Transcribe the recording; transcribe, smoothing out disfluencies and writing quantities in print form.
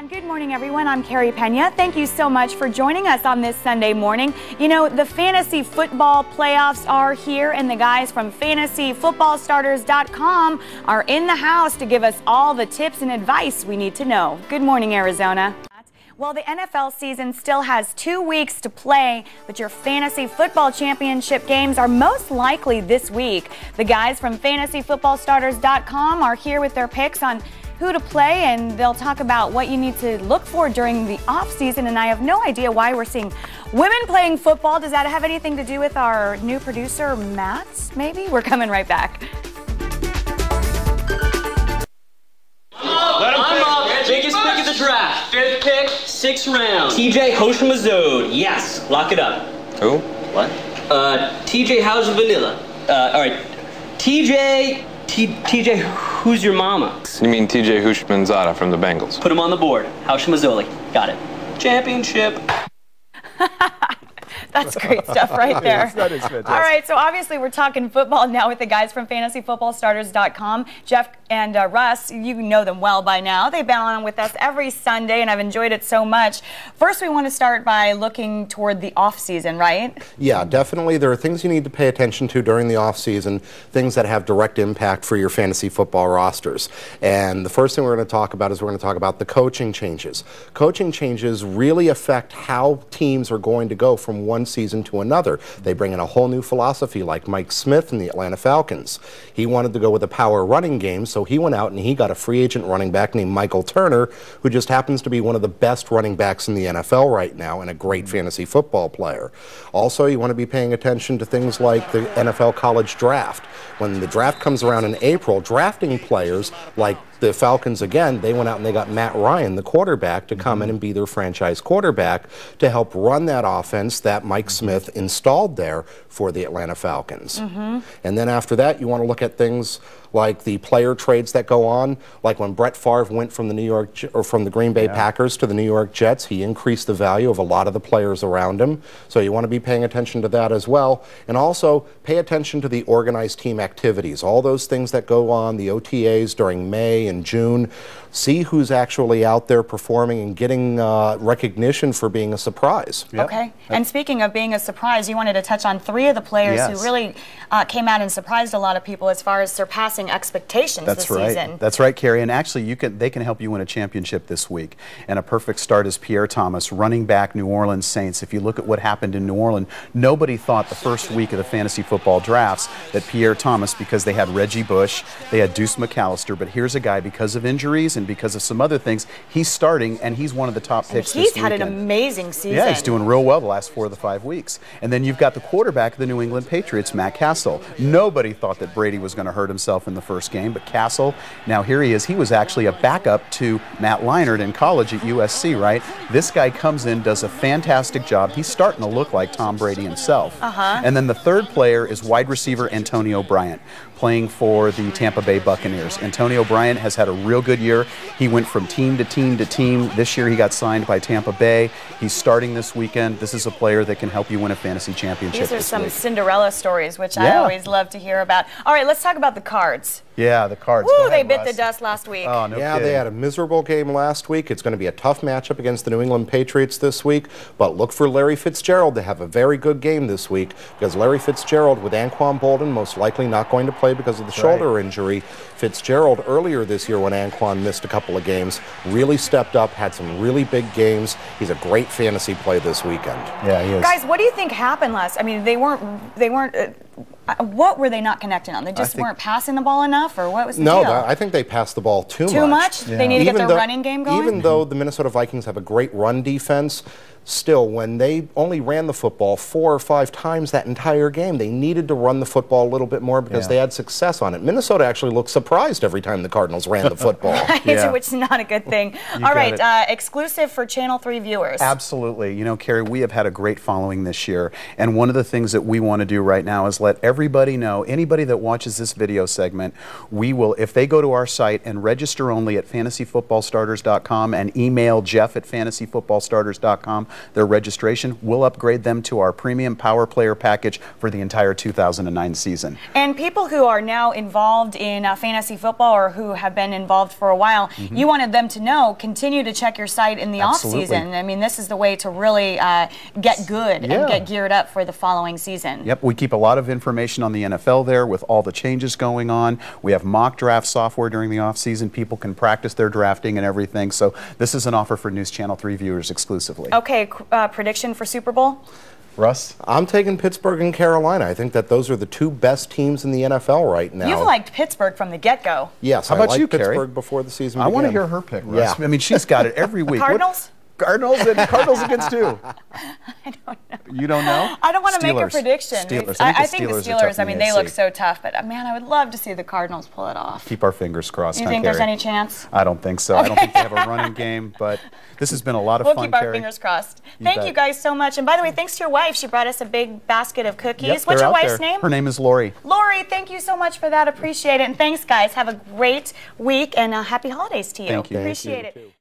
And good morning, everyone. I'm Carrie Pena. Thank you so much for joining us on this Sunday morning. You know, the fantasy football playoffs are here, and the guys from fantasyfootballstarters.com are in the house to give us all the tips and advice we need to know. Good morning, Arizona. Well, the NFL season still has 2 weeks to play, but your fantasy football championship games are most likely this week. The guys from fantasyfootballstarters.com are here with their picks on who to play, and they'll talk about what you need to look for during the offseason. And I have no idea why we're seeing women playing football. Does that have anything to do with our new producer, Matt, maybe? We're coming right back. I'm up. Biggest pick of the draft. Fifth pick, 6th round. TJ Hoshimazode. Yes, lock it up. Who? What? TJ, how's your vanilla? All right. TJ, who's your mama? You mean TJ Hushmanzada from the Bengals? Put him on the board. Hoshimazole. Got it. Championship. That's great stuff right there. Yes, that is fantastic. All right, so obviously we're talking football now with the guys from fantasyfootballstarters.com. Jeff and Russ, you know them well by now. They've been on with us every Sunday, and I've enjoyed it so much. First, we want to start by looking toward the off-season, right? Yeah, definitely. There are things you need to pay attention to during the off-season, things that have direct impact for your fantasy football rosters. And the first thing we're going to talk about is we're going to talk about the coaching changes. Coaching changes really affect how teams are going to go from one season to another. They bring in a whole new philosophy, like Mike Smith in the Atlanta Falcons. He wanted to go with a power running game, so he went out and he got a free agent running back named Michael Turner, who just happens to be one of the best running backs in the NFL right now and a great fantasy football player. Also, you want to be paying attention to things like the NFL college draft. When the draft comes around in April, drafting players like the Falcons, again, they went out and they got Matt Ryan, the quarterback, to come in and be their franchise quarterback to help run that offense that Mike Smith installed there for the Atlanta Falcons. And then after that, you want to look at things like the player trades that go on, like when Brett Favre went from the Green Bay Packers to the New York Jets, he increased the value of a lot of the players around him. So you want to be paying attention to that as well. And also pay attention to the organized team activities, all those things that go on, the OTAs during May and June. See who's actually out there performing and getting recognition for being a surprise. Okay. And speaking of being a surprise, you wanted to touch on 3 of the players who really came out and surprised a lot of people as far as surpassing expectations this season. That's right, Carrie. And actually, they can help you win a championship this week. And a perfect start is Pierre Thomas, running back, New Orleans Saints. If you look at what happened in New Orleans, nobody thought the first week of the fantasy football drafts that Pierre Thomas, because they had Reggie Bush, they had Deuce McAllister, but here's a guy, because of injuries and because of some other things, he's starting, and he's one of the top picks this weekend. He's had an amazing season. Yeah, he's doing real well the last 4 of the 5 weeks. And then you've got the quarterback of the New England Patriots, Matt Cassel. Nobody thought that Brady was going to hurt himself in the first game, but Cassel, now here he is. He was actually a backup to Matt Leinart in college at USC, right? This guy comes in, does a fantastic job. He's starting to look like Tom Brady himself. And then the third player is wide receiver Antonio Bryant, playing for the Tampa Bay Buccaneers. Antonio Bryant has had a real good year. He went from team to team to team. This year he got signed by Tampa Bay. He's starting this weekend. This is a player that can help you win a fantasy championship These are this some week. Cinderella stories, which I always love to hear about. All right, let's talk about the Cards. Yeah, the Cards. Woo, they bit the dust last week. Oh, no Yeah, kidding. they had a miserable game last week. It's going to be a tough matchup against the New England Patriots this week, but look for Larry Fitzgerald to have a very good game this week, because Larry Fitzgerald, with Anquan Bolden most likely not going to play because of the shoulder injury, Fitzgerald earlier this year, when Anquan missed a couple of games, really stepped up, had some really big games. He's a great fantasy play this weekend. Yeah, he is. Guys, what do you think happened last? I mean, they weren't. What were they not connecting on? They just weren't passing the ball enough, or what was the deal? No, I think they passed the ball too much. Too much? Yeah. They need to get their running game going? Even though the Minnesota Vikings have a great run defense, still, when they only ran the football 4 or 5 times that entire game, they needed to run the football a little bit more because they had success on it. Minnesota actually looked surprised every time the Cardinals ran the football. Which is not a good thing. All right, exclusive for Channel 3 viewers. Absolutely. You know, Carrie, we have had a great following this year, and one of the things that we want to do right now is let everybody know, anybody that watches this video segment, we will, if they go to our site and register only at fantasyfootballstarters.com and email Jeff at fantasyfootballstarters.com, their registration, we'll upgrade them to our premium Power Player package for the entire 2009 season. And people who are now involved in fantasy football or who have been involved for a while, you wanted them to know, continue to check your site in the off-season. I mean, this is the way to really get good and get geared up for the following season. Yep, we keep a lot of information on the NFL there with all the changes going on. We have mock draft software during the off-season. People can practice their drafting and everything. So this is an offer for News Channel 3 viewers exclusively. Okay, prediction for Super Bowl? Russ? I'm taking Pittsburgh and Carolina. I think that those are the two best teams in the NFL right now. You've liked Pittsburgh from the get-go. Yes, How about you, Carrie? Pittsburgh before the season I began. want to hear her pick, Russ. Yeah. I mean, she's got it every week. Cardinals? Cardinals and Cardinals against who? I don't know. You don't know? I don't want to make a prediction. Steelers. I think the are Steelers, tough I in mean, the they AFC. look so tough, but man, I would love to see the Cardinals pull it off. Keep our fingers crossed. You think there's any chance? I don't think so. I don't think they have a running game, but this has been a lot of fun, We'll keep our Carrie. fingers crossed. Thank you guys so much. And by the way, thanks to your wife. She brought us a big basket of cookies. Yep, What's they're your out wife's there. name? Her name is Lori. Lori, thank you so much for that. Appreciate it. And thanks, guys. Have a great week and happy holidays to you. Thank you. Appreciate it.